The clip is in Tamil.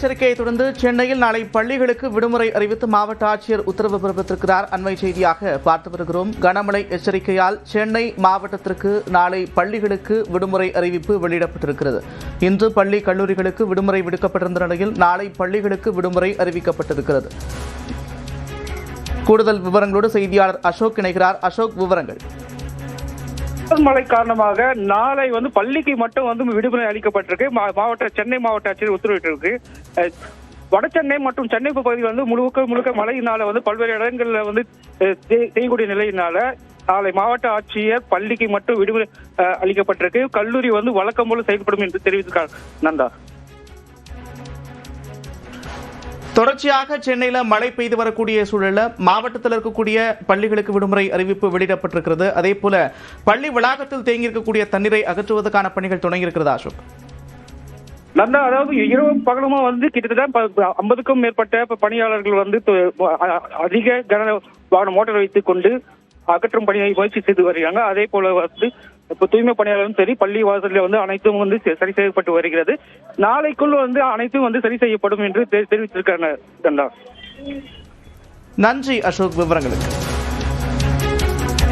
எச்சரிக்கையை தொடர்ந்து சென்னையில் நாளை பள்ளிகளுக்கு விடுமுறை அறிவித்து மாவட்ட ஆட்சியர் உத்தரவு பிறப்பித்திருக்கிறார். அண்மை செய்தியாக பார்த்து வருகிறோம். கனமழை எச்சரிக்கையால் சென்னை மாவட்டத்திற்கு நாளை பள்ளிகளுக்கு விடுமுறை அறிவிப்பு வெளியிடப்பட்டிருக்கிறது. இன்று பள்ளி கல்லூரிகளுக்கு விடுமுறை விடுக்கப்பட்டிருந்த நிலையில் நாளை பள்ளிகளுக்கு விடுமுறை அறிவிக்கப்பட்டிருக்கிறது. கூடுதல் விவரங்களோடு செய்தியாளர் அசோக் இணைகிறார். அசோக், விவரங்கள். மழை காரணமாக நாளை பள்ளிக்கு மட்டும் விடுமுறை அளிக்கப்பட்டிருக்கு. சென்னை மாவட்ட ஆட்சியர் உத்தரவிட்டிருக்கு. வட சென்னை மற்றும் சென்னை பகுதி முழுக்க மழையினால பல்வேறு இடங்கள்ல செய்யக்கூடிய நிலையினால நாளை மாவட்ட ஆட்சியர் பள்ளிக்கு மட்டும் விடுமுறை அளிக்கப்பட்டிருக்கு. கல்லூரி வழக்கம் போல செயல்படும் என்று தெரிவித்திருக்காங்க. நந்தா, தொடர்ச்சியாக சென்னையில மழை பெய்து வரக்கூடிய சூழல்ல மாவட்டத்தில் இருக்கக்கூடிய பள்ளிகளுக்கு விடுமுறை அறிவிப்பு வெளியிடப்பட்டிருக்கிறது. அதே போல பள்ளி வளாகத்தில் தேங்கியிருக்கக்கூடிய தண்ணீரை அகற்றுவதற்கான பணிகள் தொடங்கியிருக்கிறதா அசோக்? நந்தா, அதாவது இரவு பகலுமா கிட்டத்தட்ட 50க்கும் மேற்பட்ட பணியாளர்கள் அதிக கன வாகன மோட்டார் வைத்துக் கொண்டு அகற்றும் பணியை முயற்சி செய்து வருகிறாங்க. அதே போல இப்ப தூய்மை பணியாளர்களும் சரி, பள்ளி வாசலில் அனைத்தும் சரி செய்யப்பட்டு வருகிறது. நாளைக்குள் அனைத்தும் சரி செய்யப்படும் என்று தெரிவித்திருக்காங்க. நன்றி அசோக், விவரங்களுக்கு.